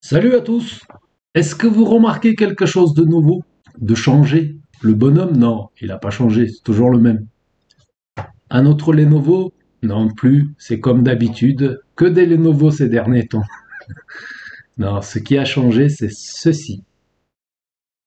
Salut à tous! Est-ce que vous remarquez quelque chose de nouveau? De changé? Le bonhomme, non, il n'a pas changé, c'est toujours le même. Un autre Lenovo? Non plus, c'est comme d'habitude, que des Lenovo ces derniers temps. Non, ce qui a changé, c'est ceci.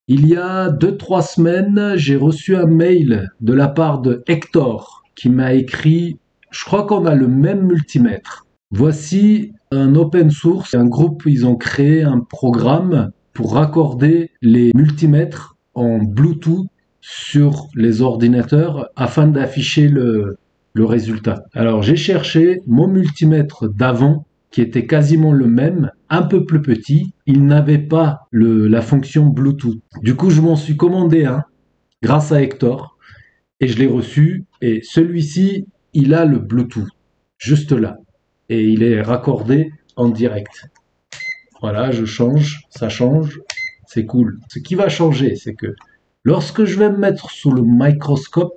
Il y a 2-3 semaines, j'ai reçu un mail de la part de Hector qui m'a écrit: je crois qu'on a le même multimètre. Voici un open source, un groupe, ils ont créé un programme pour raccorder les multimètres en Bluetooth sur les ordinateurs afin d'afficher le résultat. Alors j'ai cherché mon multimètre d'avant qui était quasiment le même, un peu plus petit. Il n'avait pas la fonction Bluetooth. Du coup, je m'en suis commandé un grâce à Hector et je l'ai reçu. Et celui-ci, il a le Bluetooth juste là et il est raccordé en direct. Voilà, je change, ça change, c'est cool. Ce qui va changer, c'est que lorsque je vais me mettre sous le microscope,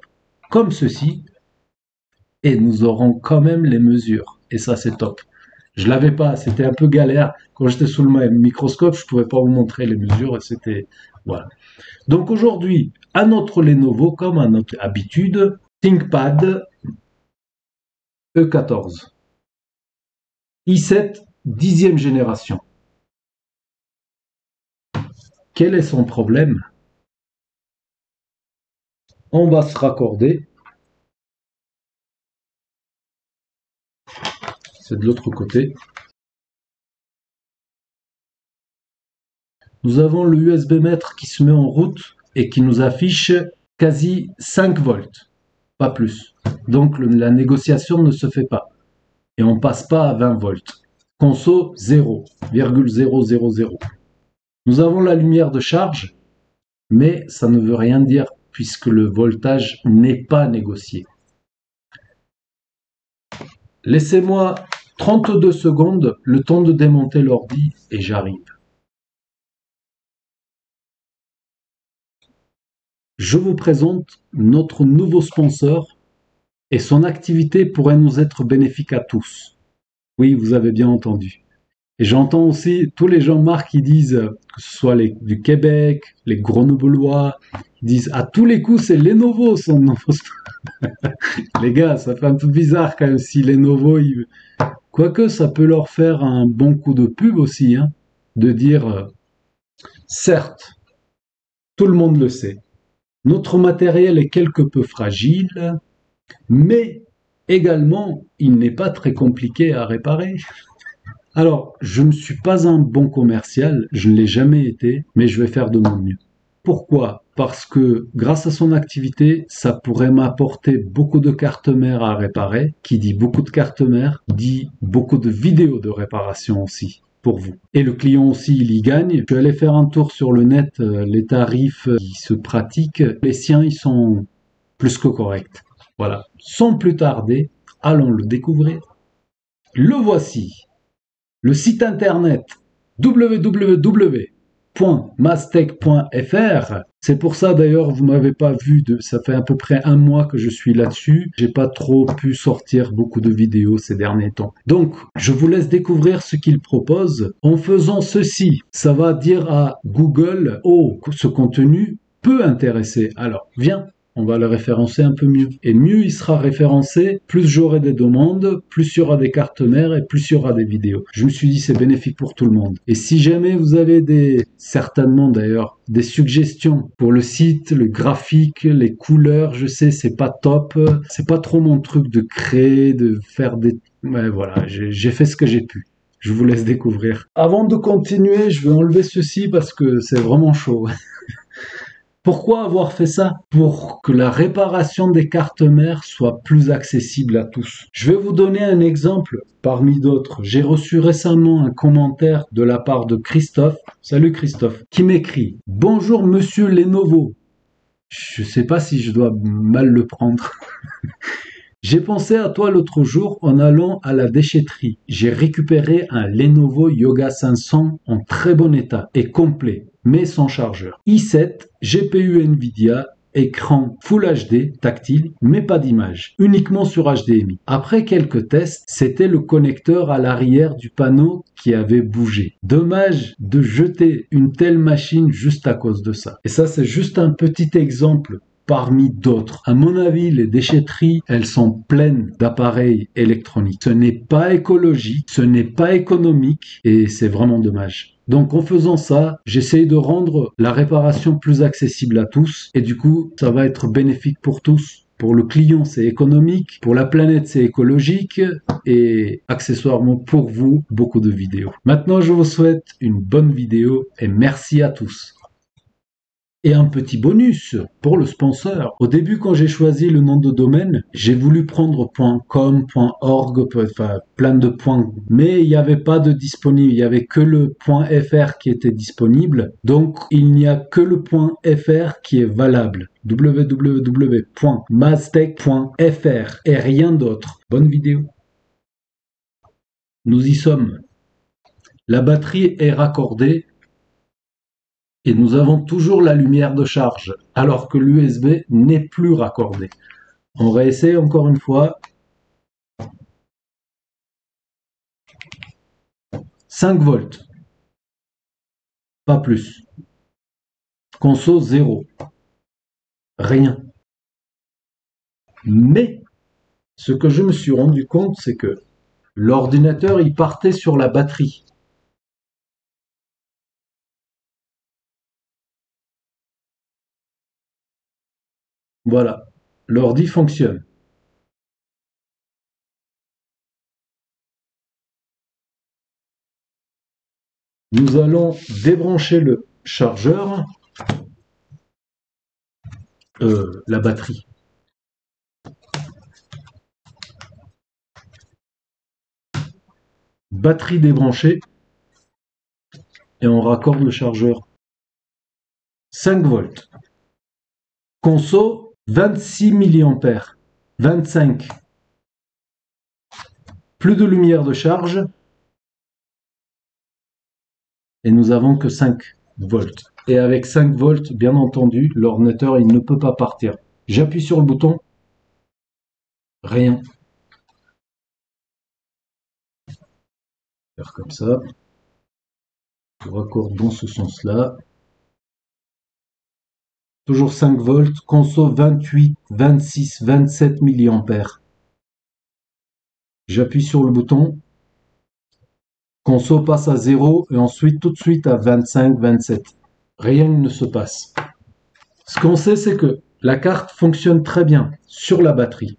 comme ceci, et nous aurons quand même les mesures. Et ça, c'est top. Je l'avais pas, c'était un peu galère. Quand j'étais sous le microscope, je pouvais pas vous montrer les mesures, c'était, voilà. Donc aujourd'hui, à notre Lenovo, comme à notre habitude, ThinkPad E14. i7 10e génération. Quel est son problème? On va se raccorder. C'est de l'autre côté. Nous avons le USB mètre qui se met en route et qui nous affiche quasi 5 volts, pas plus. Donc la négociation ne se fait pas. Et on passe pas à 20 volts. Conso 0,000. Nous avons la lumière de charge, mais ça ne veut rien dire puisque le voltage n'est pas négocié. Laissez-moi 32 secondes, le temps de démonter l'ordi et j'arrive. Je vous présente notre nouveau sponsor et son activité pourrait nous être bénéfique à tous. Oui, vous avez bien entendu. Et j'entends aussi tous les gens marques qui disent, que ce soit du Québec, les Grenoblois, qui disent à tous les coups c'est Lenovo son nouveau sponsor. Les gars, ça fait un peu bizarre quand même si Lenovo, quoique ça peut leur faire un bon coup de pub aussi, hein, de dire, certes, tout le monde le sait, notre matériel est quelque peu fragile, mais également, il n'est pas très compliqué à réparer. Alors, je ne suis pas un bon commercial, je ne l'ai jamais été, mais je vais faire de mon mieux. Pourquoi? Parce que grâce à son activité, ça pourrait m'apporter beaucoup de cartes mères à réparer. Qui dit beaucoup de cartes mères, dit beaucoup de vidéos de réparation aussi pour vous. Et le client aussi, il y gagne. Je vais aller faire un tour sur le net, les tarifs qui se pratiquent. Les siens, ils sont plus que corrects. Voilà. Sans plus tarder, allons le découvrir. Le voici. Le site internet www.mastech.fr. C'est pour ça d'ailleurs, vous m'avez pas vu, ça fait à peu près un mois que je suis là-dessus. J'ai pas trop pu sortir beaucoup de vidéos ces derniers temps. Donc, je vous laisse découvrir ce qu'il propose. En faisant ceci, ça va dire à Google, oh, ce contenu peut intéresser. Alors, viens. On va le référencer un peu mieux. Et mieux il sera référencé, plus j'aurai des demandes, plus il y aura des cartes mères et plus il y aura des vidéos. Je me suis dit c'est bénéfique pour tout le monde. Et si jamais vous avez certainement d'ailleurs, des suggestions pour le site, le graphique, les couleurs, je sais c'est pas top, c'est pas trop mon truc de créer, de faire des... Ouais, voilà, j'ai fait ce que j'ai pu. Je vous laisse découvrir. Avant de continuer, je vais enlever ceci parce que c'est vraiment chaud. Pourquoi avoir fait ça? Pour que la réparation des cartes mères soit plus accessible à tous. Je vais vous donner un exemple parmi d'autres. J'ai reçu récemment un commentaire de la part de Christophe. Salut Christophe. Qui m'écrit: bonjour monsieur Lenovo. Je sais pas si je dois mal le prendre. J'ai pensé à toi l'autre jour en allant à la déchetterie. J'ai récupéré un Lenovo Yoga 500 en très bon état et complet, mais sans chargeur. i7, GPU Nvidia, écran Full HD tactile, mais pas d'image, uniquement sur HDMI. Après quelques tests, c'était le connecteur à l'arrière du panneau qui avait bougé. Dommage de jeter une telle machine juste à cause de ça. Et ça, c'est juste un petit exemple parmi d'autres. À mon avis, les déchetteries, elles sont pleines d'appareils électroniques. Ce n'est pas écologique, ce n'est pas économique et c'est vraiment dommage. Donc en faisant ça, j'essaye de rendre la réparation plus accessible à tous et du coup, ça va être bénéfique pour tous. Pour le client, c'est économique, pour la planète, c'est écologique et accessoirement pour vous, beaucoup de vidéos. Maintenant, je vous souhaite une bonne vidéo et merci à tous. Et un petit bonus pour le sponsor. Au début, quand j'ai choisi le nom de domaine, j'ai voulu prendre .com, .org, enfin plein de points. Mais il n'y avait pas de disponible, il n'y avait que le .fr qui était disponible. Donc, il n'y a que le .fr qui est valable. www.maztech.fr et rien d'autre. Bonne vidéo. Nous y sommes. La batterie est raccordée. Et nous avons toujours la lumière de charge, alors que l'USB n'est plus raccordé. On réessaye encore une fois. 5 volts. Pas plus. Conso 0. Rien. Mais, ce que je me suis rendu compte, c'est que l'ordinateur, il partait sur la batterie. Voilà, l'ordi fonctionne. Nous allons débrancher le chargeur, la batterie. Batterie débranchée et on raccorde le chargeur. 5 volts. Conso 26 mA. 25. Plus de lumière de charge. Et nous avons que 5 volts. Et avec 5 volts, bien entendu, l'ordinateur il ne peut pas partir. J'appuie sur le bouton. Rien. Faire comme ça. Je raccorde dans ce sens-là. Toujours 5 volts. Conso 28, 26, 27 mA. J'appuie sur le bouton. Conso passe à 0 et ensuite tout de suite à 25, 27. Rien ne se passe. Ce qu'on sait, c'est que la carte fonctionne très bien sur la batterie.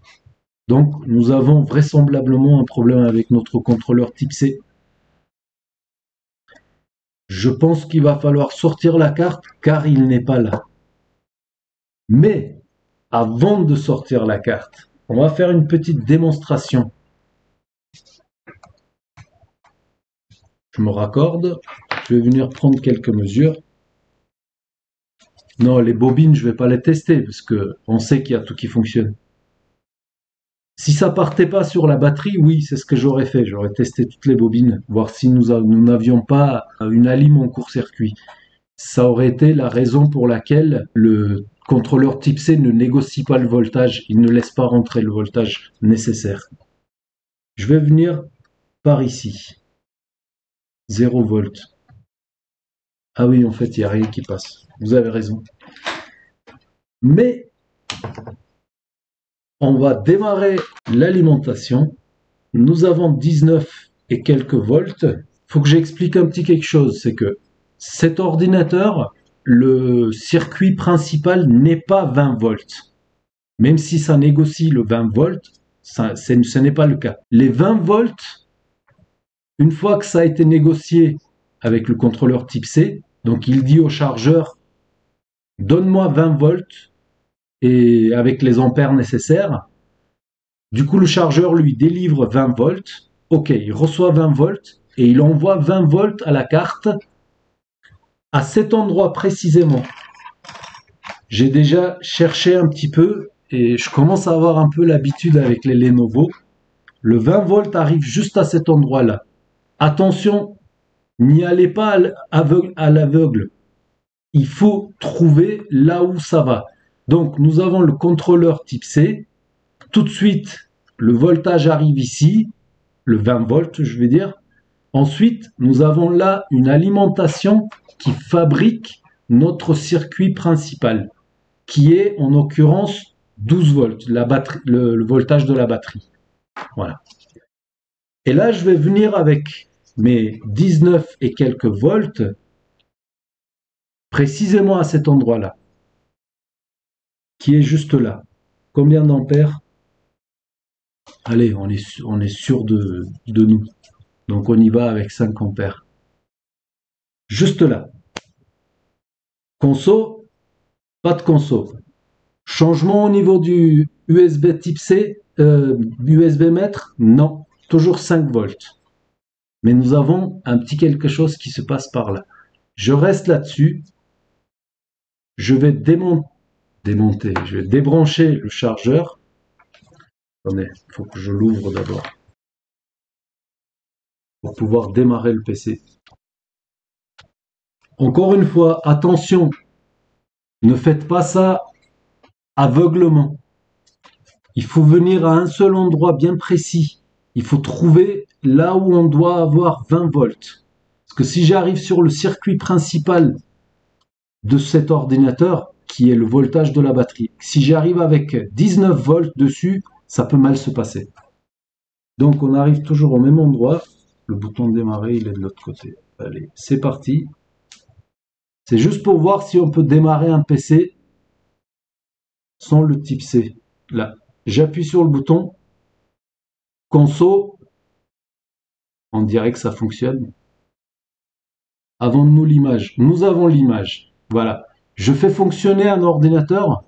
Donc, nous avons vraisemblablement un problème avec notre contrôleur type C. Je pense qu'il va falloir sortir la carte car il n'est pas là. Mais, avant de sortir la carte, on va faire une petite démonstration. Je me raccorde. Je vais venir prendre quelques mesures. Non, les bobines, je vais pas les tester parce que on sait qu'il y a tout qui fonctionne. Si ça partait pas sur la batterie, oui, c'est ce que j'aurais fait. J'aurais testé toutes les bobines, voir si nous n'avions pas une alim en court-circuit. Ça aurait été la raison pour laquelle le contrôleur type C ne négocie pas le voltage. Il ne laisse pas rentrer le voltage nécessaire. Je vais venir par ici. 0 volt. Ah oui, en fait, il n'y a rien qui passe. Vous avez raison. Mais on va démarrer l'alimentation. Nous avons 19 et quelques volts. Il faut que j'explique un petit quelque chose. C'est que cet ordinateur, le circuit principal n'est pas 20 volts. Même si ça négocie le 20 volts, ce n'est pas le cas. Les 20 volts, une fois que ça a été négocié avec le contrôleur type C, donc il dit au chargeur, donne-moi 20 volts et avec les ampères nécessaires. Du coup, le chargeur lui délivre 20 volts. Ok, il reçoit 20 volts et il envoie 20 volts à la carte à cet endroit précisément. J'ai déjà cherché un petit peu et je commence à avoir un peu l'habitude avec les Lenovo. Le 20 volts arrive juste à cet endroit-là. Attention, n'y allez pas à l'aveugle. Il faut trouver là où ça va. Donc, nous avons le contrôleur type C. Tout de suite, le voltage arrive ici, le 20 volts, je vais dire. Ensuite, nous avons là une alimentation qui fabrique notre circuit principal, qui est en l'occurrence 12 volts, la batterie, le voltage de la batterie. Voilà. Et là, je vais venir avec mes 19 et quelques volts, précisément à cet endroit-là, qui est juste là. Combien d'ampères? Allez, on est sûr de nous. Donc on y va avec 5 ampères. Juste là. Conso, pas de conso. Changement au niveau du USB type C, USB mètre, non. Toujours 5 volts. Mais nous avons un petit quelque chose qui se passe par là. Je reste là-dessus. Je vais démonter, je vais débrancher le chargeur. Attendez, il faut que je l'ouvre d'abord pour pouvoir démarrer le PC. Encore une fois, attention, ne faites pas ça aveuglement. Il faut venir à un seul endroit bien précis. Il faut trouver là où on doit avoir 20 volts. Parce que si j'arrive sur le circuit principal de cet ordinateur, qui est le voltage de la batterie, si j'arrive avec 19 volts dessus, ça peut mal se passer. Donc on arrive toujours au même endroit. Le bouton démarrer, il est de l'autre côté. Allez, c'est parti. C'est juste pour voir si on peut démarrer un PC sans le type C. Là, j'appuie sur le bouton. Conso. On dirait que ça fonctionne. Avons-nous l'image? Nous avons l'image. Voilà. Je fais fonctionner un ordinateur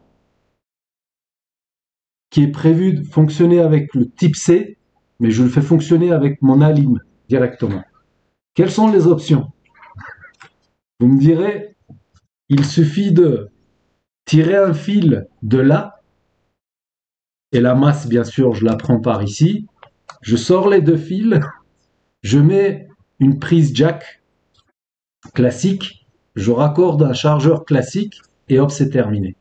qui est prévu de fonctionner avec le type C, mais je le fais fonctionner avec mon Alim directement. Quelles sont les options? Vous me direz, il suffit de tirer un fil de là, et la masse, bien sûr, je la prends par ici. Je sors les deux fils, je mets une prise jack classique, je raccorde un chargeur classique, et hop, c'est terminé.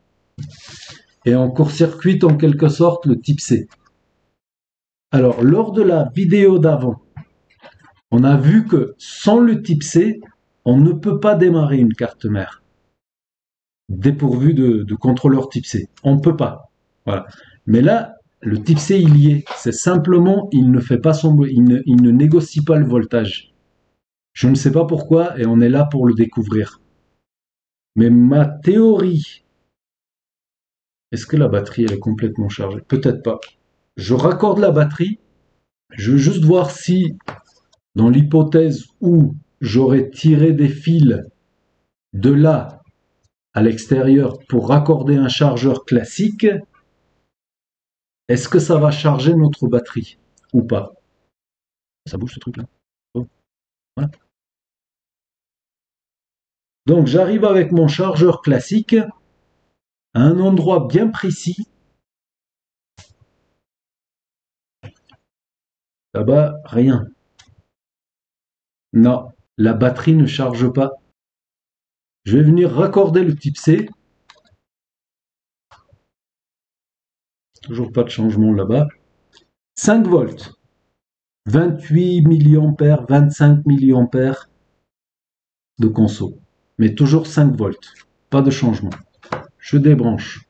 Et on court-circuite en quelque sorte le type C. Alors, lors de la vidéo d'avant, on a vu que sans le type C, on ne peut pas démarrer une carte mère dépourvu de contrôleur type C. On ne peut pas. Voilà. Mais là, le type C, il y est. C'est simplement, il ne fait pas il ne négocie pas le voltage. Je ne sais pas pourquoi et on est là pour le découvrir. Mais ma théorie, est-ce que la batterie elle est complètement chargée? Peut-être pas. Je raccorde la batterie. Je veux juste voir si, dans l'hypothèse où j'aurais tiré des fils de là à l'extérieur pour raccorder un chargeur classique, est-ce que ça va charger notre batterie ou pas? Ça bouge ce truc là. Oh, voilà. Donc j'arrive avec mon chargeur classique à un endroit bien précis. Là-bas, rien. Non, la batterie ne charge pas. Je vais venir raccorder le type C. Toujours pas de changement là-bas. 5 volts. 28 milliampères, 25 milliampères de conso. Mais toujours 5 volts. Pas de changement. Je débranche.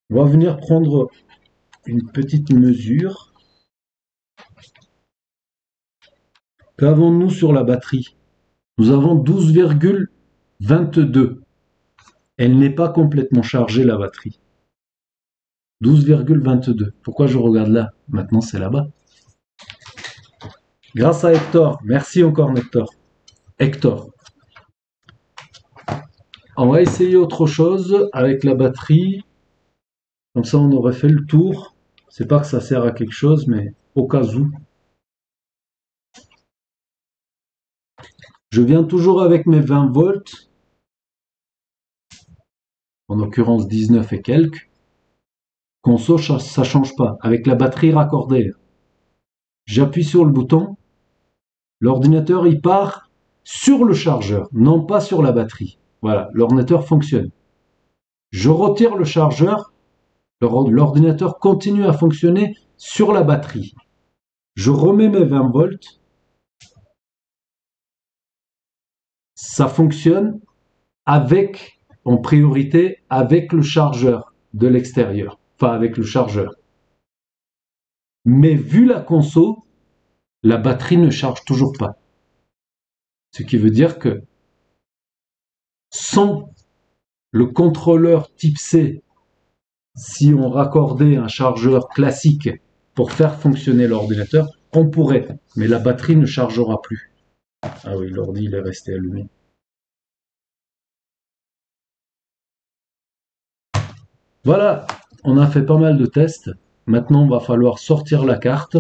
On va venir prendre une petite mesure. Qu'avons-nous sur la batterie? Nous avons 12,22. Elle n'est pas complètement chargée, la batterie. 12,22. Pourquoi je regarde là? Maintenant, c'est là-bas. Grâce à Hector. Merci encore, Hector. Hector. On va essayer autre chose avec la batterie. Comme ça, on aurait fait le tour. C'est pas que ça sert à quelque chose, mais au cas où. Je viens toujours avec mes 20 volts. En l'occurrence, 19 et quelques. Conso, ça change pas. Avec la batterie raccordée. J'appuie sur le bouton. L'ordinateur, il part sur le chargeur, non pas sur la batterie. Voilà, l'ordinateur fonctionne. Je retire le chargeur, l'ordinateur continue à fonctionner sur la batterie. Je remets mes 20 volts, ça fonctionne avec, en priorité, avec le chargeur de l'extérieur, enfin avec le chargeur. Mais vu la conso, la batterie ne charge toujours pas. Ce qui veut dire que sans le contrôleur type C, si on raccordait un chargeur classique pour faire fonctionner l'ordinateur, on pourrait, mais la batterie ne chargera plus. Ah oui, l'ordi il est resté allumé. Voilà, on a fait pas mal de tests. Maintenant, il va falloir sortir la carte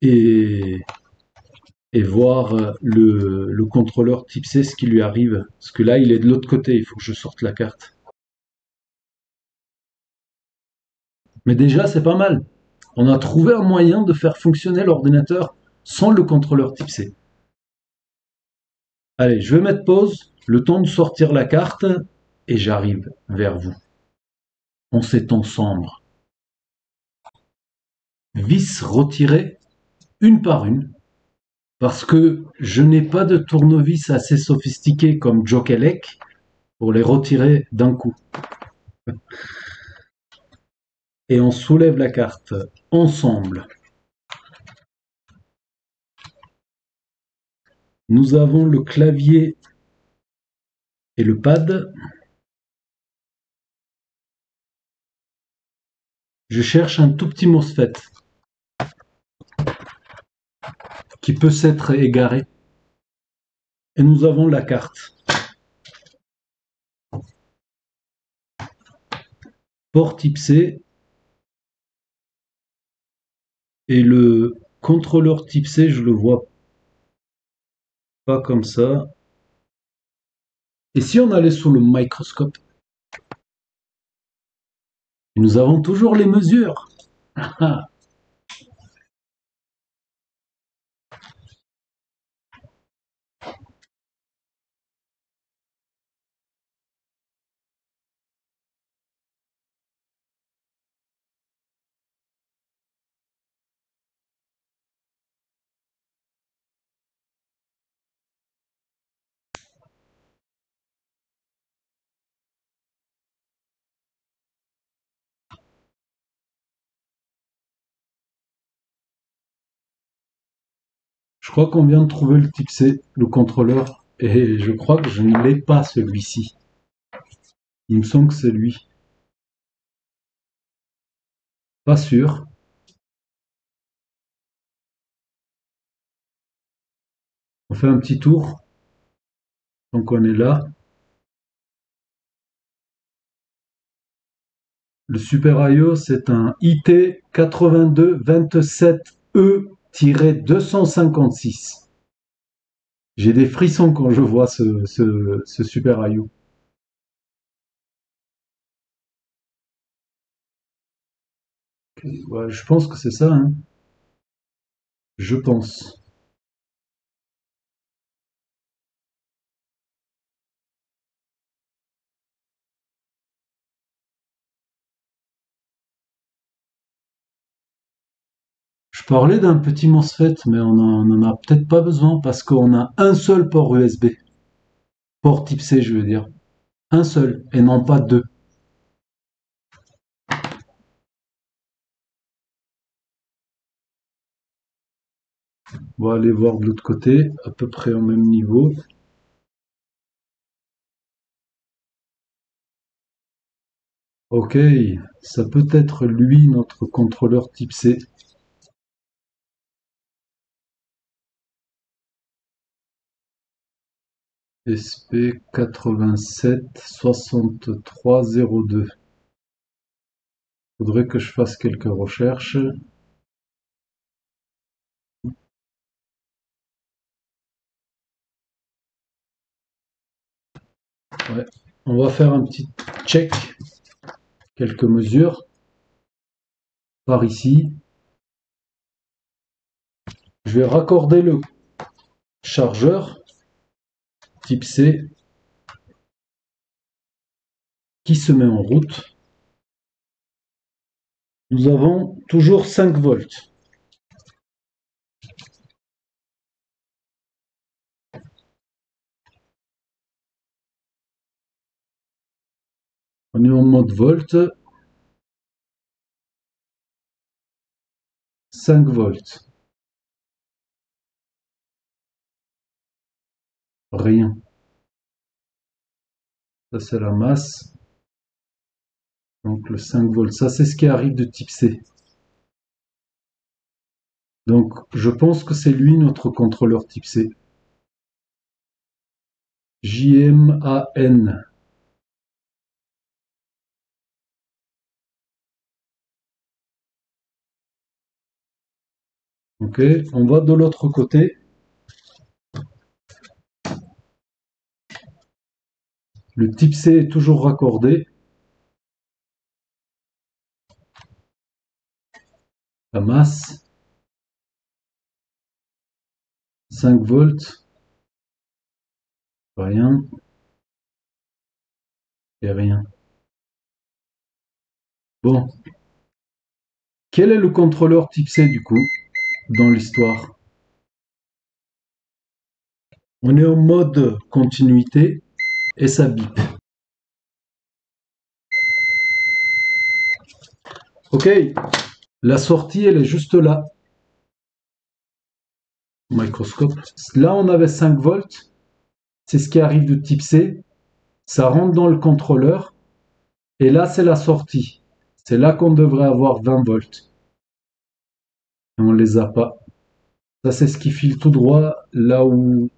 et, et voir le contrôleur type C ce qui lui arrive. Parce que là, il est de l'autre côté, il faut que je sorte la carte. Mais déjà, c'est pas mal. On a trouvé un moyen de faire fonctionner l'ordinateur sans le contrôleur type C. Allez, je vais mettre pause, le temps de sortir la carte, et j'arrive vers vous. On s'étend sombre. Vis retirées une par une, parce que je n'ai pas de tournevis assez sophistiqué comme Jokelec pour les retirer d'un coup. Et on soulève la carte ensemble. Nous avons le clavier et le pad. Je cherche un tout petit MOSFET qui peut s'être égaré. Et nous avons la carte. Port type C et le contrôleur type C, je le vois pas comme ça. Et si on allait sous le microscope, nous avons toujours les mesures. Je crois qu'on vient de trouver le type C, le contrôleur, et je crois que je ne l'ai pas celui-ci. Il me semble que c'est lui. Pas sûr. On fait un petit tour, donc on est là. Le Super IO, c'est un IT8227E-256. J'ai des frissons quand je vois ce Super IO. Ouais, je pense que c'est ça, hein. Je pense. Je parlais d'un petit MOSFET, mais on en a peut-être pas besoin parce qu'on a un seul port USB. Port type C, je veux dire. Un seul, et non pas deux. On va aller voir de l'autre côté, à peu près au même niveau. Ok, ça peut être lui, notre contrôleur type C. SP876302. Faudrait que je fasse quelques recherches. Ouais. On va faire un petit check, quelques mesures par ici. Je vais raccorder le chargeur type C. qui se met en route. Nous avons toujours 5 volts. On est en mode volt. 5 volts. Rien. Ça c'est la masse. Donc le 5 volts. Ça c'est ce qui arrive de type C. Donc je pense que c'est lui notre contrôleur type C. JMAN. Ok, on va de l'autre côté. Le type C est toujours raccordé. La masse. 5 volts. Rien. Et rien. Bon. Quel est le contrôleur type C du coup dans l'histoire? On est en mode continuité et ça bip. Ok, la sortie elle est juste là. Microscope. Là on avait 5 volts. C'est ce qui arrive de type C. Ça rentre dans le contrôleur. Et là c'est la sortie. C'est là qu'on devrait avoir 20 volts. Et on les a pas. Ça c'est ce qui file tout droit là où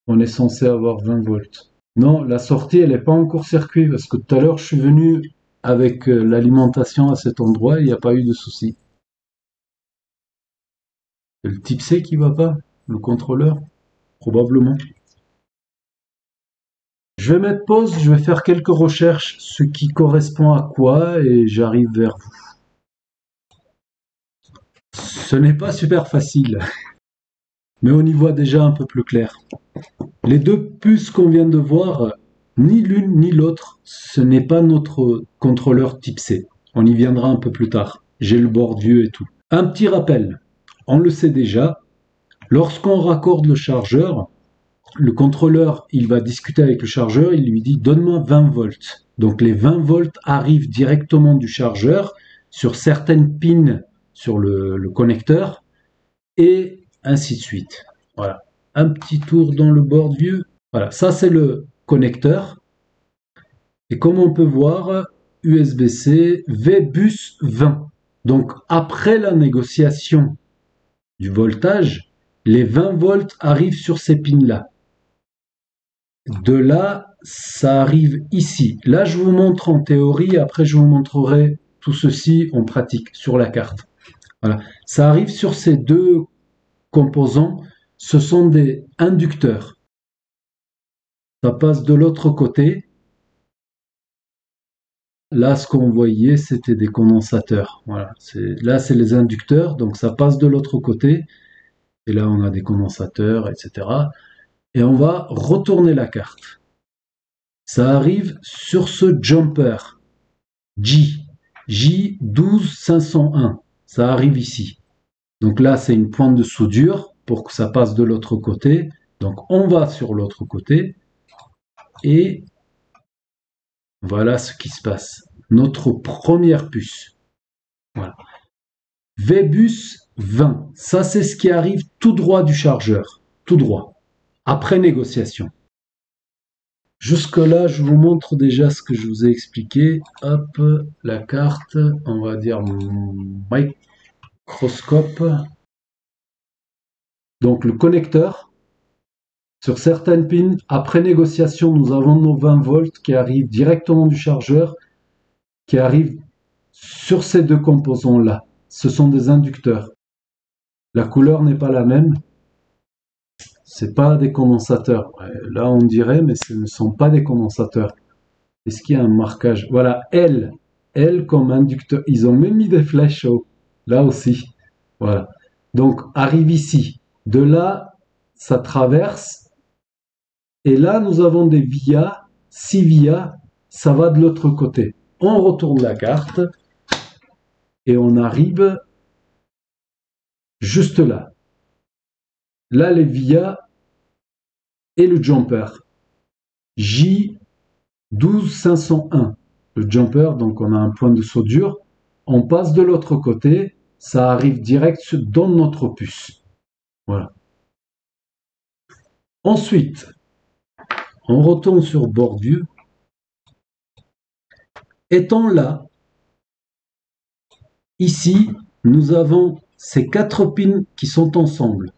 on est censé avoir 20 volts. Non, la sortie elle n'est pas en court-circuit parce que tout à l'heure je suis venu avec l'alimentation à cet endroit, il n'y a pas eu de souci. C'est le type C qui va pas, le contrôleur, probablement. Je vais mettre pause, je vais faire quelques recherches, ce qui correspond à quoi, et j'arrive vers vous. Ce n'est pas super facile, mais on y voit déjà un peu plus clair. Les deux puces qu'on vient de voir, ni l'une ni l'autre, ce n'est pas notre contrôleur type C. On y viendra un peu plus tard. J'ai le bord vieux et tout. Un petit rappel, on le sait déjà, lorsqu'on raccorde le chargeur, le contrôleur, il va discuter avec le chargeur, il lui dit donne-moi 20 volts. Donc les 20 volts arrivent directement du chargeur sur certaines pins sur le connecteur et ainsi de suite. Voilà. Un petit tour dans le board vieux. Voilà, ça c'est le connecteur. Et comme on peut voir, USB-C VBus 20. Donc après la négociation du voltage, les 20 volts arrivent sur ces pins-là. De là, ça arrive ici. Là, je vous montre en théorie, après je vous montrerai tout ceci en pratique sur la carte. Voilà, ça arrive sur ces deux composants, ce sont des inducteurs. Ça passe de l'autre côté. Là, ce qu'on voyait, c'était des condensateurs. Voilà, là, c'est les inducteurs, donc ça passe de l'autre côté. Et là, on a des condensateurs, etc. Et on va retourner la carte. Ça arrive sur ce jumper J12501. Ça arrive ici. Donc là, c'est une pointe de soudure pour que ça passe de l'autre côté. Donc on va sur l'autre côté et voilà ce qui se passe. Notre première puce. Voilà. VBus 20. Ça, c'est ce qui arrive tout droit du chargeur. Tout droit. Après négociation. Jusque-là, je vous montre déjà ce que je vous ai expliqué. Hop, la carte, on va dire microscope. Donc le connecteur. Sur certaines pins, après négociation, nous avons nos 20 volts qui arrivent directement du chargeur, qui arrivent sur ces deux composants-là. Ce sont des inducteurs. La couleur n'est pas la même. C'est pas des condensateurs. Là, on dirait, mais ce ne sont pas des condensateurs. Est-ce qu'il y a un marquage? Voilà, L. L comme inducteur. Ils ont même mis des flèches là aussi. Voilà. Donc, arrive ici. De là, ça traverse. Et là, nous avons des vias. 6 via, ça va de l'autre côté. On retourne la carte et on arrive juste là. Là, les via et le jumper. J12501. Le jumper, donc on a un point de soudure. On passe de l'autre côté, ça arrive direct dans notre puce. Voilà. Ensuite, on retourne sur BoardView. Étant là, ici, nous avons ces 4 pins qui sont ensemble.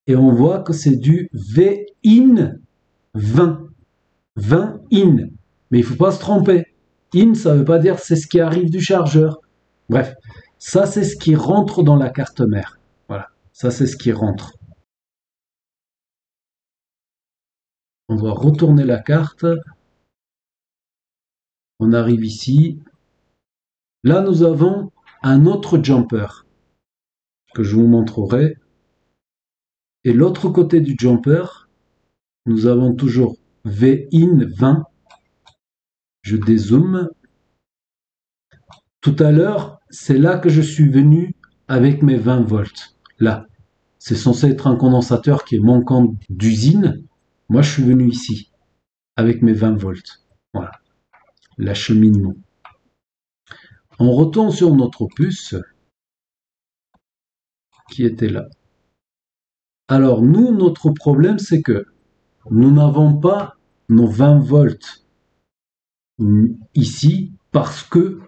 Et on voit que c'est du VIN 20. 20 in. Mais il ne faut pas se tromper. In, ça ne veut pas dire c'est ce qui arrive du chargeur. Bref, ça c'est ce qui rentre dans la carte mère. Voilà, ça c'est ce qui rentre. On va retourner la carte. On arrive ici. Là, nous avons un autre jumper que je vous montrerai. Et l'autre côté du jumper, nous avons toujours VIN 20. Je dézoome. Tout à l'heure, c'est là que je suis venu avec mes 20 volts. Là, c'est censé être un condensateur qui est manquant d'usine. Moi, je suis venu ici avec mes 20 volts. Voilà, l'acheminement. On retourne sur notre puce qui était là. Alors, nous, notre problème, c'est que nous n'avons pas nos 20 volts ici parce que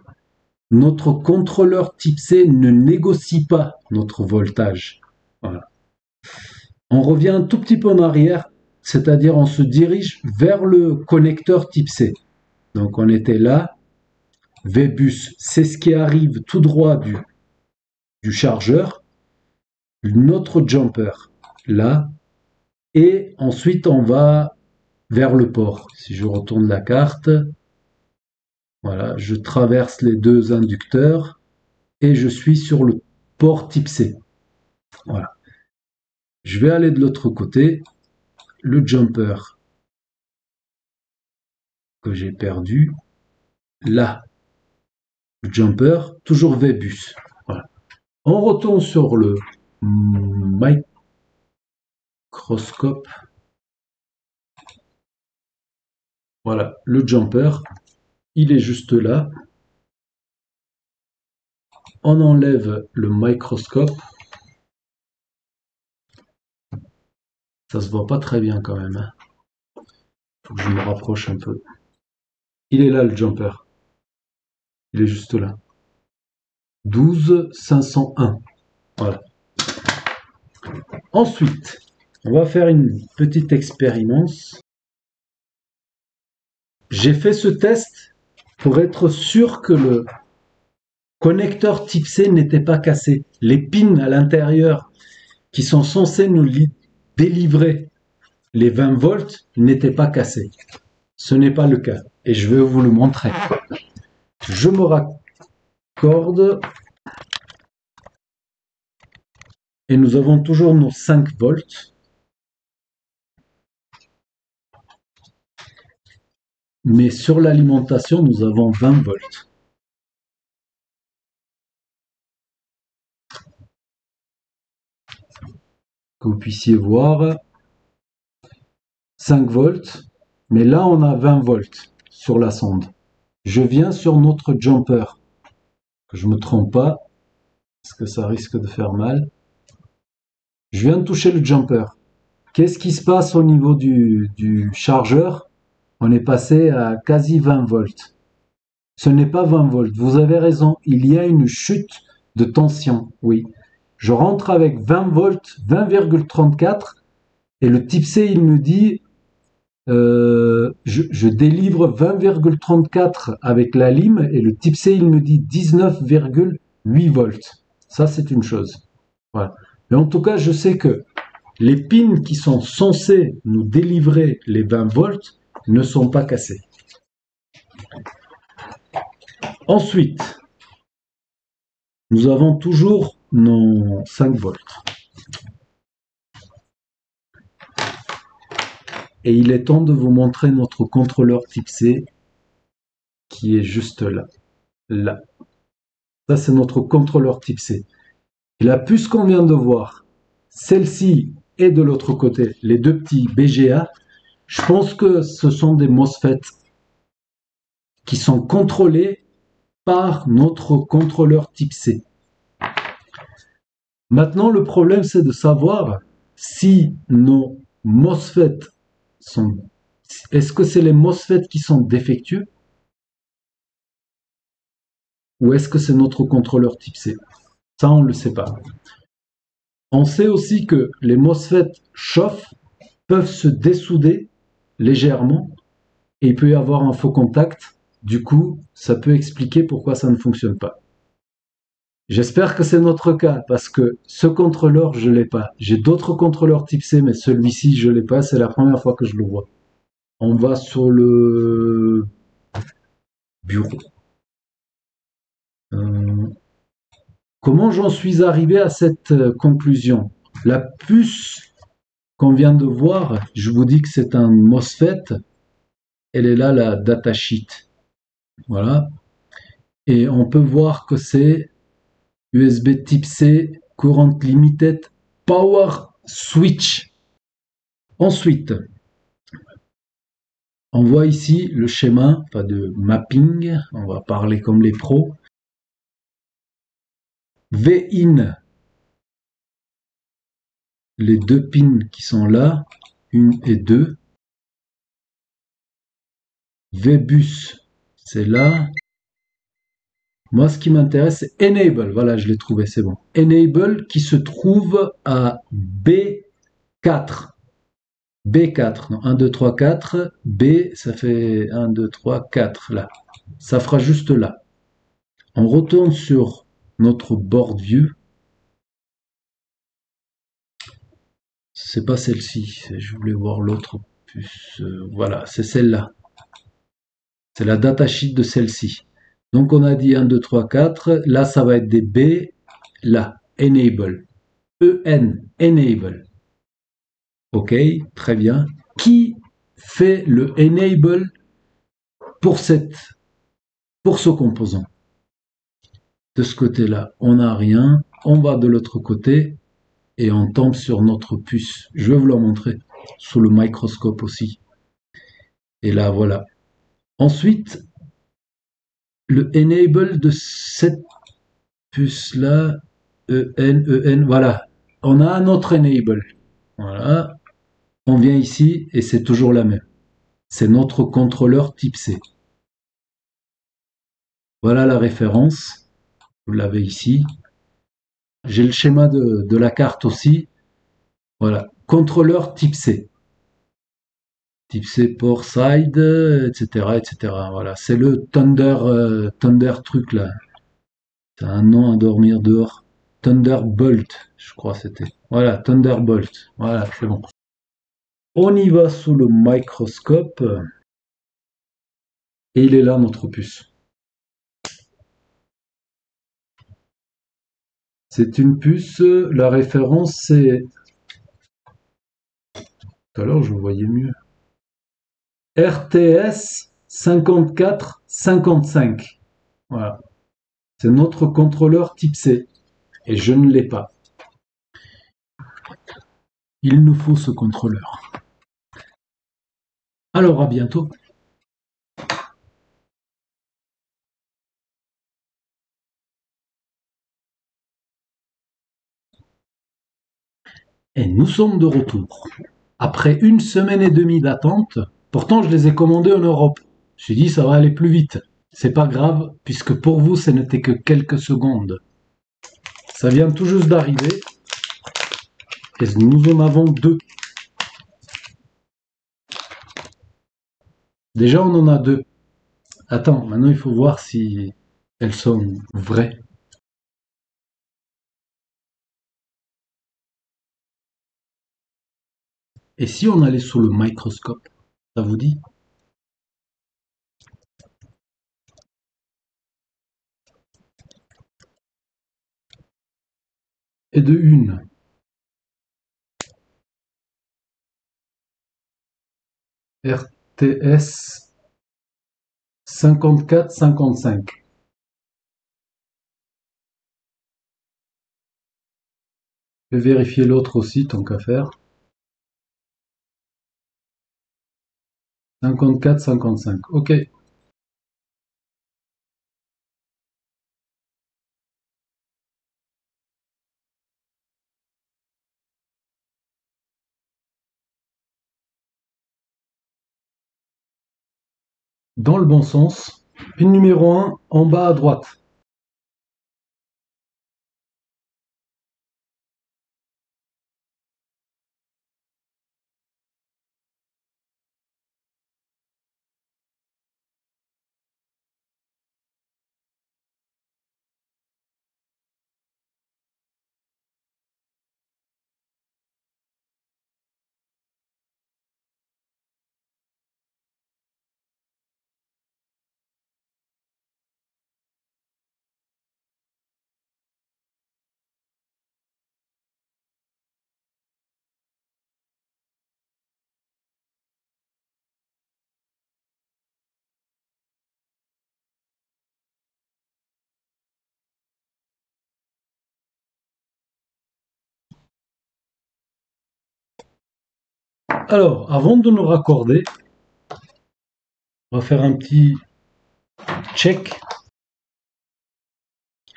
notre contrôleur type C ne négocie pas notre voltage. Voilà. On revient un tout petit peu en arrière, c'est-à-dire on se dirige vers le connecteur type C. Donc on était là, VBus, c'est ce qui arrive tout droit du chargeur, notre jumper là, et ensuite on va vers le port. Si je retourne la carte, voilà, je traverse les deux inducteurs et je suis sur le port type C. Voilà. Je vais aller de l'autre côté, le jumper que j'ai perdu, là, le jumper, toujours VBus. Voilà. On retourne sur le microscope. Voilà, le jumper, il est juste là. On enlève le microscope. Ça se voit pas très bien quand même. Hein. Faut que je me rapproche un peu. Il est là le jumper. Il est juste là. 12501. Voilà. Ensuite, on va faire une petite expérience. J'ai fait ce test pour être sûr que le connecteur type C n'était pas cassé. Les pins à l'intérieur qui sont censés nous délivrer les 20 volts n'étaient pas cassés. Ce n'est pas le cas. Et je vais vous le montrer. Je me raccorde. Et nous avons toujours nos 5 volts. Mais sur l'alimentation, nous avons 20 volts. Que vous puissiez voir. 5 volts. Mais là, on a 20 volts sur la sonde. Je viens sur notre jumper. Que je ne me trompe pas. Parce que ça risque de faire mal. Je viens de toucher le jumper. Qu'est-ce qui se passe au niveau du chargeur? On est passé à quasi 20 volts. Ce n'est pas 20 volts. Vous avez raison. Il y a une chute de tension. Oui. Je rentre avec 20 volts, 20,34. Et le type C, il me dit, je délivre 20,34 avec la lime. Et le type C, il me dit 19,8 volts. Ça, c'est une chose. Voilà. Mais en tout cas, je sais que les pins qui sont censés nous délivrer les 20 volts ne sont pas cassés. Ensuite, nous avons toujours nos 5 volts. Et il est temps de vous montrer notre contrôleur type C qui est juste là. Là. Ça, c'est notre contrôleur type C. Et la puce qu'on vient de voir, celle-ci et de l'autre côté, les deux petits BGA, je pense que ce sont des MOSFET qui sont contrôlés par notre contrôleur type C. Maintenant, le problème, c'est de savoir si nos MOSFET sont... Est-ce que c'est les MOSFET qui sont défectueux ou est-ce que c'est notre contrôleur type C? Ça, on ne le sait pas. On sait aussi que les MOSFET chauffent, peuvent se dessouder légèrement et il peut y avoir un faux contact. Du coup, ça peut expliquer pourquoi ça ne fonctionne pas. J'espère que c'est notre cas parce que ce contrôleur, je ne l'ai pas. J'ai d'autres contrôleurs type C, mais celui-ci, je ne l'ai pas. C'est la première fois que je le vois. On va sur le bureau. Euh, Comment j'en suis arrivé à cette conclusion? La puce qu'on vient de voir, je vous dis que c'est un MOSFET. Elle est là, la datasheet. Voilà. Et on peut voir que c'est USB type C, Current Limited Power Switch. Ensuite, on voit ici le schéma de mapping. On va parler comme les pros. V-in, les deux pins qui sont là, 1 et 2. V-bus, c'est là. Moi, ce qui m'intéresse, c'est Enable. Voilà, je l'ai trouvé, c'est bon. Enable qui se trouve à B4. B4, non, 1, 2, 3, 4. B, ça fait 1, 2, 3, 4, là. Ça fera juste là. On retourne sur notre board view. C'est pas celle-ci, je voulais voir l'autre puce. Voilà, c'est celle-là. C'est la datasheet de celle-ci. Donc on a dit 1, 2, 3, 4. Là, ça va être des B. Là, Enable. EN, Enable. Ok, très bien. Qui fait le Enable pour, pour ce composant? De ce côté-là, on n'a rien. On va de l'autre côté et on tombe sur notre puce. Je vais vous la montrer sous le microscope aussi. Et là, voilà. Ensuite, le enable de cette puce-là, EN, voilà. On a un autre enable. Voilà. On vient ici et c'est toujours la même. C'est notre contrôleur type C. Voilà la référence. Vous l'avez ici. J'ai le schéma de la carte aussi. Voilà. Contrôleur type C. Type C port side, etc., etc. Voilà. C'est le Thunder truc là. C'est un nom à dormir dehors. Thunderbolt, je crois que c'était. Voilà, Thunderbolt. Voilà, c'est bon. On y va sous le microscope. Et il est là, notre puce. C'est une puce. La référence, c'est... Tout à l'heure, je le voyais mieux. RTS 5455. Voilà. C'est notre contrôleur type C. Et je ne l'ai pas. Il nous faut ce contrôleur. Alors, à bientôt. Et nous sommes de retour. Après une semaine et demie d'attente, pourtant je les ai commandés en Europe. J'ai dit ça va aller plus vite. C'est pas grave, puisque pour vous ce n'était que quelques secondes. Ça vient tout juste d'arriver. Et nous en avons deux. Déjà on en a deux. Attends, maintenant il faut voir si elles sont vraies. Et si on allait sous le microscope, ça vous dit? Et de une. RTS 54-55. Je vais vérifier l'autre aussi, tant qu'à faire. 54-55. Ok. Dans le bon sens. Pin numéro 1, en bas à droite. Alors, avant de nous raccorder, on va faire un petit check.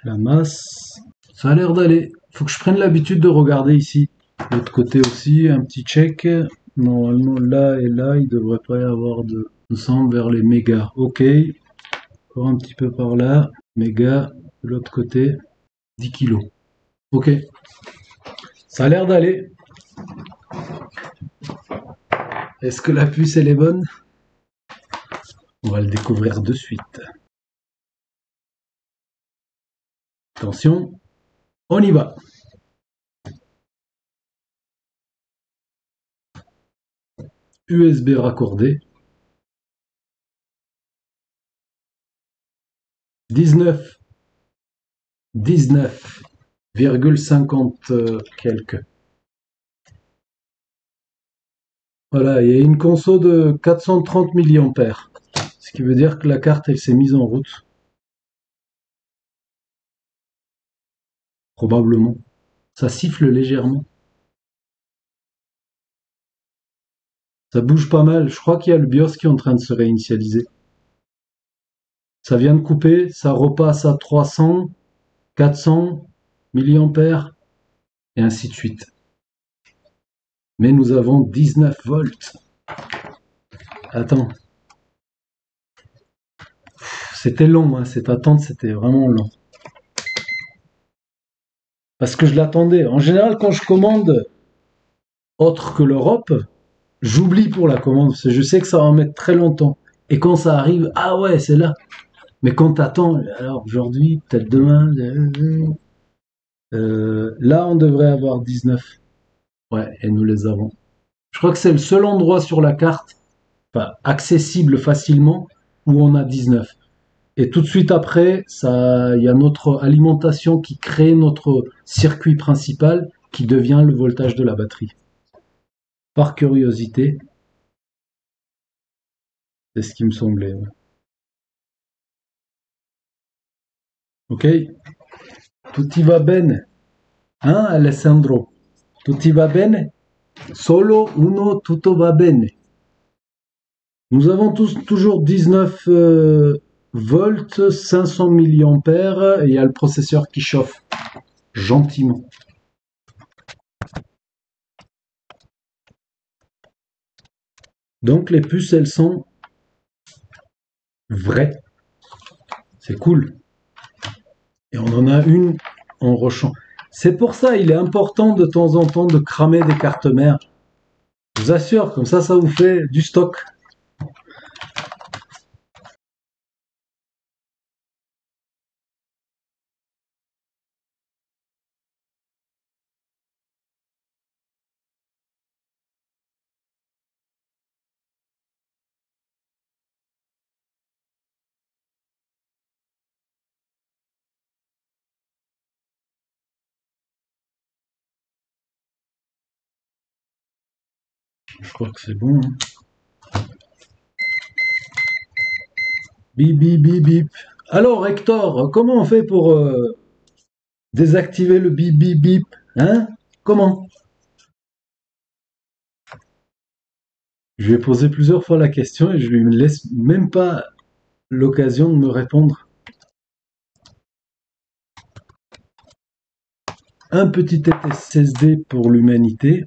La masse. Ça a l'air d'aller. Faut que je prenne l'habitude de regarder ici. De l'autre côté aussi, un petit check. Normalement, là et là, il devrait pas y avoir de. Nous sommes vers les mégas. Ok. Encore un petit peu par là. Mégas. De l'autre côté, 10 kilos. Ok. Ça a l'air d'aller. Est-ce que la puce, elle est bonne? On va le découvrir de suite. Attention. On y va. USB raccordé. 19. 19,50 quelques. Voilà, il y a une conso de 430 milliampères. Ce qui veut dire que la carte, elle s'est mise en route. Probablement. Ça siffle légèrement. Ça bouge pas mal. Je crois qu'il y a le BIOS qui est en train de se réinitialiser. Ça vient de couper, ça repasse à 300, 400 milliampères, et ainsi de suite. Mais nous avons 19 volts. Attends. C'était long, hein. Cette attente, c'était vraiment long. Parce que je l'attendais. En général, quand je commande autre que l'Europe, j'oublie pour la commande, parce que je sais que ça va mettre très longtemps. Et quand ça arrive, ah ouais, c'est là. Mais quand t'attends, alors aujourd'hui, peut-être demain, là on devrait avoir 19. Ouais, et nous les avons. Je crois que c'est le seul endroit sur la carte, enfin, accessible facilement, où on a 19. Et tout de suite après, ça, il y a notre alimentation qui crée notre circuit principal, qui devient le voltage de la batterie. Par curiosité, c'est ce qui me semblait. Ouais. Ok, tutti va bene, hein, Alessandro? Tutti va bene? Solo uno tutto va bene. Nous avons tous toujours 19 volts, 500 milliampères, et il y a le processeur qui chauffe gentiment. Donc les puces, elles sont vraies. C'est cool. Et on en a une en rechange. C'est pour ça il est important de temps en temps de cramer des cartes mères. Je vous assure, comme ça vous fait du stock. Je crois que c'est bon. Hein. Bip, bip, bip, bip. Alors, Hector, comment on fait pour désactiver le bip, bip, bip? Hein? Comment? Je lui ai posé plusieurs fois la question et je lui laisse même pas l'occasion de me répondre. Un petit SSD pour l'humanité.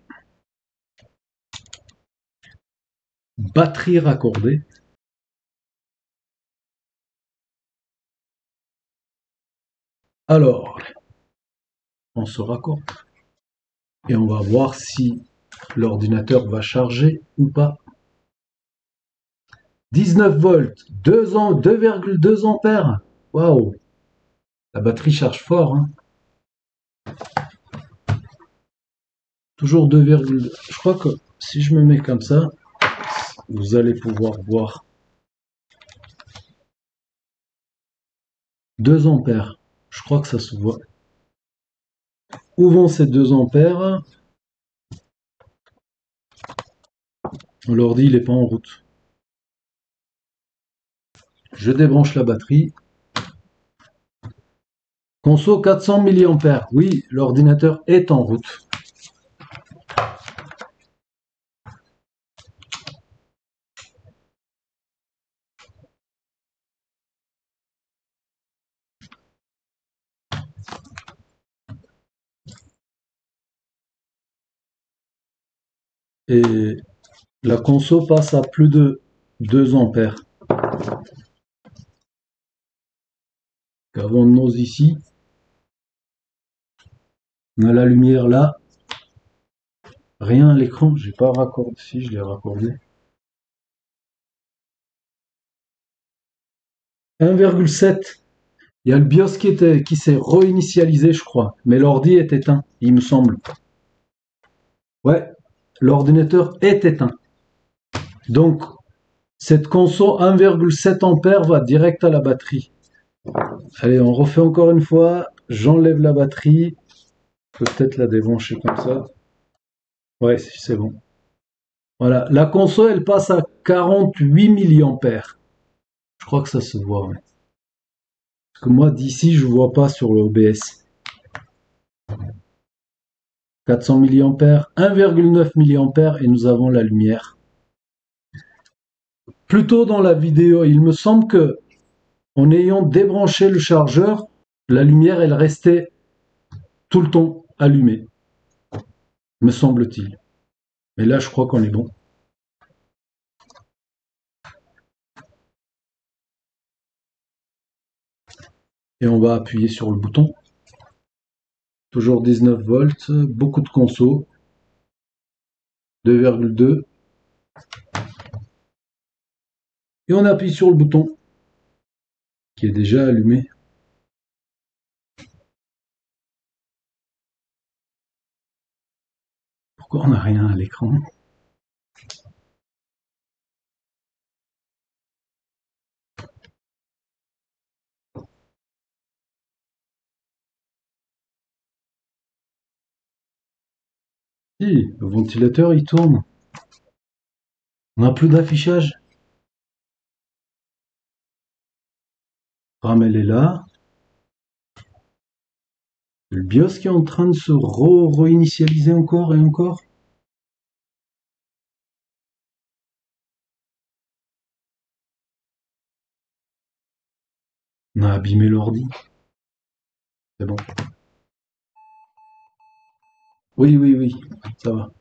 Batterie raccordée. Alors, on se raccorde et on va voir si l'ordinateur va charger ou pas. 19 volts, 2,2 ampères. Waouh, la batterie charge fort, hein. Toujours 2,2. Je crois que si je me mets comme ça, vous allez pouvoir voir. 2 ampères. Je crois que ça se voit. Où vont ces 2 ampères? L'ordi, il n'est pas en route. Je débranche la batterie. Conso 400 mA. Oui, l'ordinateur est en route. Et la conso passe à plus de 2 ampères. Qu'avons-nous ici? On a la lumière là. Rien à l'écran, j'ai pas raccordé. Si, je l'ai raccordé. 1,7. Il y a le BIOS qui s'est réinitialisé, je crois. Mais l'ordi est éteint, il me semble. Ouais, l'ordinateur est éteint. Donc, cette console 1,7 ampères va direct à la batterie. Allez, on refait encore une fois. J'enlève la batterie. Peut-être la débrancher comme ça. Ouais, c'est bon. Voilà, la console, elle passe à 48 mA. Je crois que ça se voit. Ouais. Parce que moi, d'ici, je vois pas sur le OBS. 400 mA, 1,9 mA et nous avons la lumière. Plus tôt dans la vidéo, il me semble que en ayant débranché le chargeur, la lumière, elle restait tout le temps allumée, me semble-t-il. Mais là, je crois qu'on est bon. Et on va appuyer sur le bouton. Toujours 19 volts, beaucoup de conso. 2,2. Et on appuie sur le bouton qui est déjà allumé. Pourquoi on n'a rien à l'écran? Si, le ventilateur il tourne. On n'a plus d'affichage. RAM elle est là. Le BIOS qui est en train de se réinitialiser encore et encore. On a abîmé l'ordi. C'est bon. Oui, oui, oui, ça va.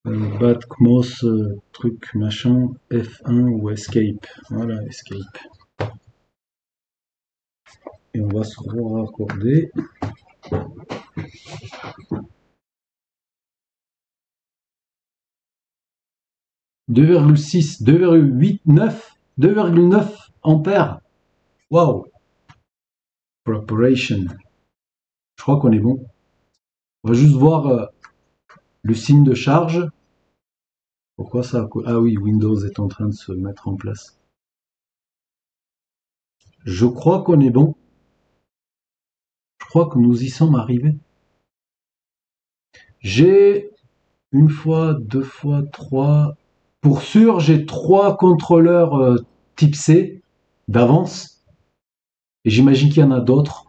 Batcmos, truc, machin, F1 ou Escape. Voilà, Escape. Et on va se raccorder. 2,6, 2,8, 9, 2,9 ampères. Waouh! Preparation. Je crois qu'on est bon. On va juste voir le signe de charge. Pourquoi ça? Ah oui, Windows est en train de se mettre en place. Je crois qu'on est bon. Je crois que nous y sommes arrivés. J'ai une fois, deux fois, trois. Pour sûr, j'ai 3 contrôleurs type C d'avance. Et j'imagine qu'il y en a d'autres.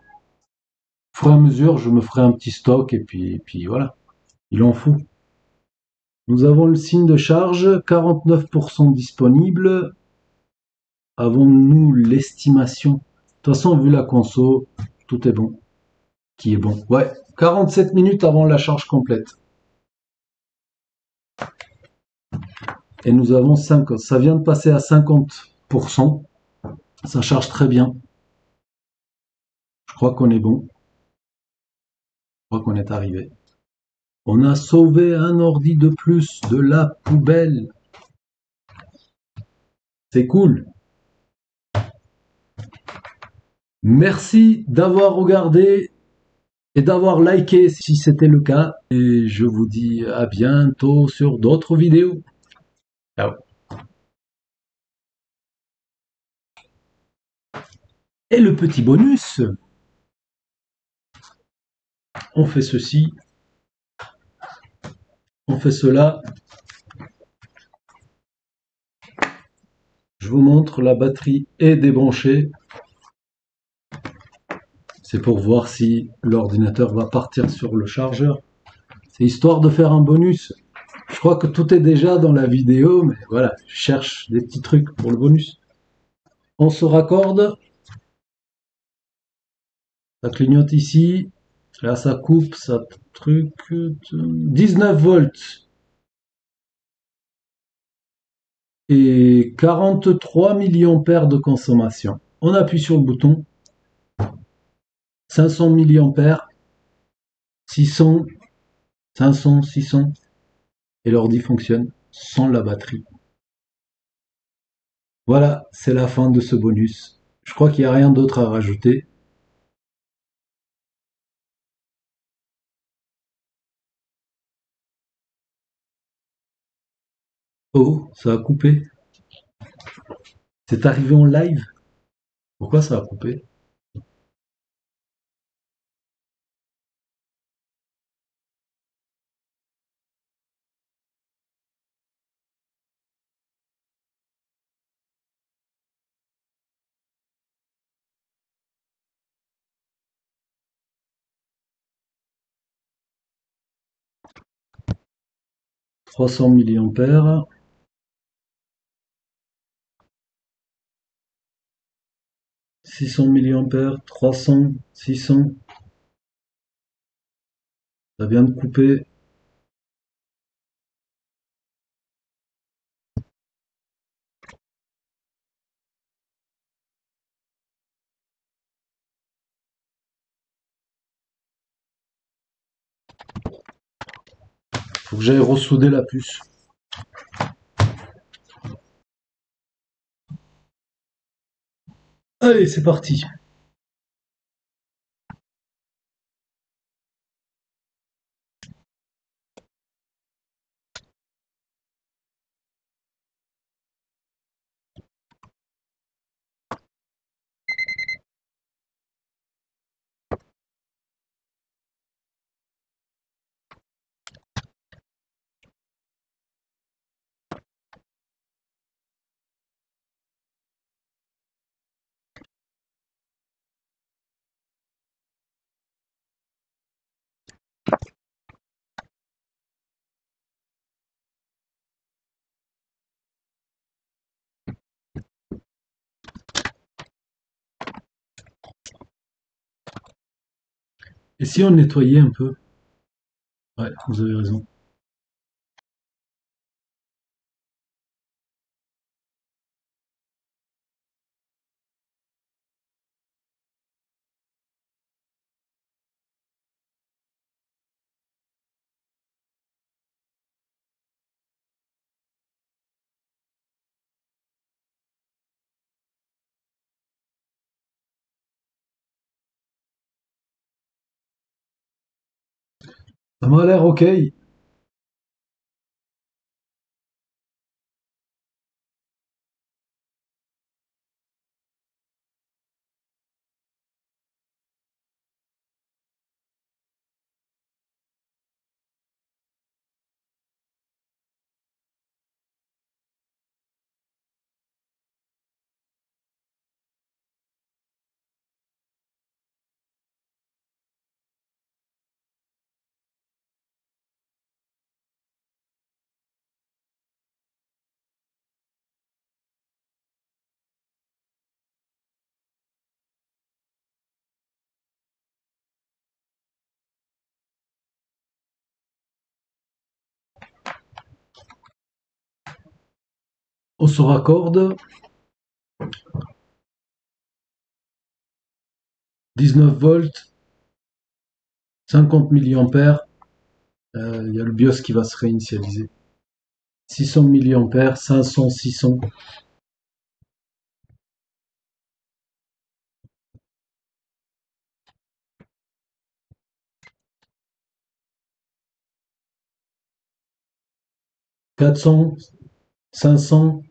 Au fur et à mesure, je me ferai un petit stock et puis voilà, il en faut. Nous avons le signe de charge, 49% disponible. Avons-nous l'estimation? De toute façon, vu la conso, tout est bon. Qui est bon? Ouais, 47 minutes avant la charge complète. Et nous avons 50. Ça vient de passer à 50%. Ça charge très bien. Je crois qu'on est bon. Je crois qu'on est arrivé. On a sauvé un ordi de plus de la poubelle. C'est cool. Merci d'avoir regardé et d'avoir liké si c'était le cas. Et je vous dis à bientôt sur d'autres vidéos. Ciao. Et le petit bonus, on fait ceci, on fait cela. Je vous montre, la batterie est débranchée. C'est pour voir si l'ordinateur va partir sur le chargeur. C'est histoire de faire un bonus. Je crois que tout est déjà dans la vidéo, mais voilà, je cherche des petits trucs pour le bonus. On se raccorde. Ça clignote ici. Là, ça coupe, ça truc. 19 volts et 43 milliampères de consommation. On appuie sur le bouton. 500 milliampères. 600, 500, 600. Et l'ordi fonctionne sans la batterie. Voilà, c'est la fin de ce bonus. Je crois qu'il n'y a rien d'autre à rajouter. Oh, ça a coupé. C'est arrivé en live. Pourquoi ça a coupé? 300 milliampères. 600 milliampères. 300. 600. Ça vient de couper. Faut que j'aille ressouder la puce. Allez, c'est parti. Et si on nettoyait un peu? Ouais, vous avez raison. Ça m'a l'air ok. On se raccorde 19 volts, 50 milliampères. Il y a le BIOS qui va se réinitialiser. 600 milliampères, 500, 600. 400, 500,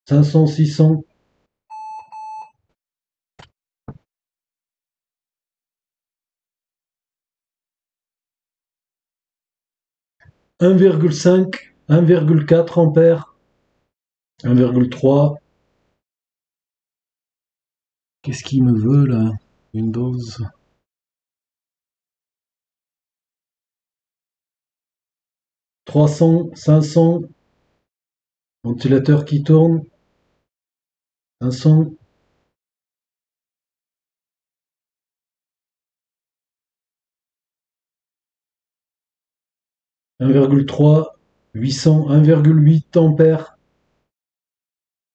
500, 600. 1,5, 1,4 ampères, 1,3. Qu'est-ce qu'il me veut là? Windows. 300, 500. Ventilateur qui tourne. 500. 1,3. 800. 1,8 ampères.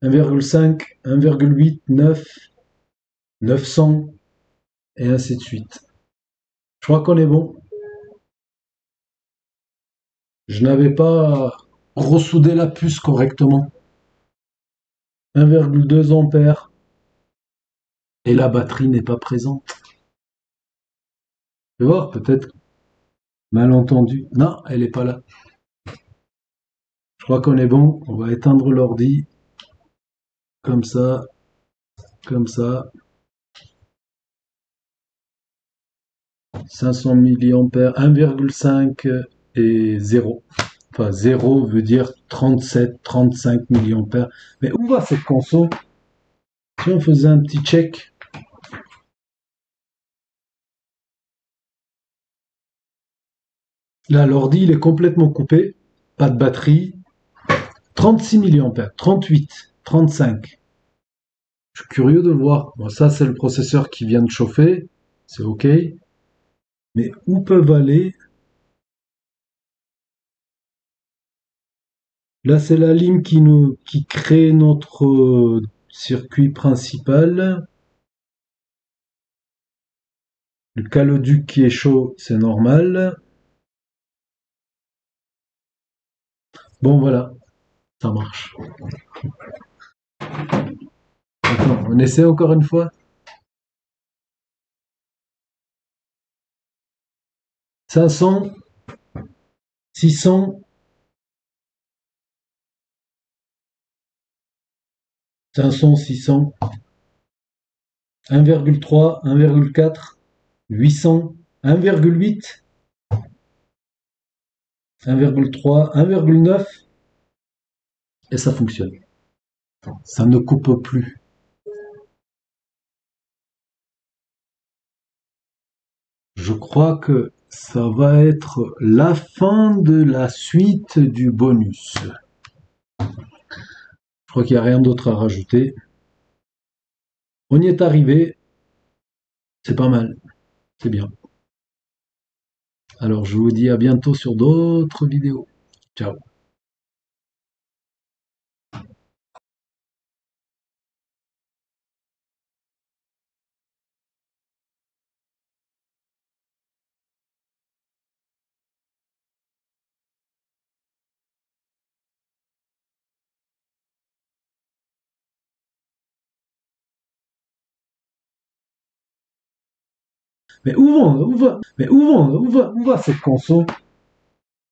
1,5. 1,8. 9. 900. Et ainsi de suite. Je crois qu'on est bon. Je n'avais pas ressoudé la puce correctement. 1,2 ampères. Et la batterie n'est pas présente. Tu vois, peut-être malentendu. Non, elle n'est pas là. Je crois qu'on est bon. On va éteindre l'ordi. Comme ça. Comme ça. 500 milliampères. 1,5 et 0. Enfin, 0 veut dire 37, 35 milliampères. Mais où va cette console? Si on faisait un petit check. Là, l'ordi, il est complètement coupé. Pas de batterie. 36 milliampères. 38. 35. Je suis curieux de voir. Bon, ça, c'est le processeur qui vient de chauffer. C'est OK. Mais où peuvent aller? Là, c'est la lime qui crée notre circuit principal. Le caloduc qui est chaud, c'est normal. Bon, voilà, ça marche. Attends, on essaie encore une fois. 500, 600, 500, 600, 1,3, 1,4, 800, 1,8, 1,3, 1,9, et ça fonctionne. Ça ne coupe plus. Je crois que ça va être la fin de la suite du bonus. Je crois qu'il n'y a rien d'autre à rajouter. On y est arrivé. C'est pas mal. C'est bien. Alors je vous dis à bientôt sur d'autres vidéos. Ciao. Mais où va cette console?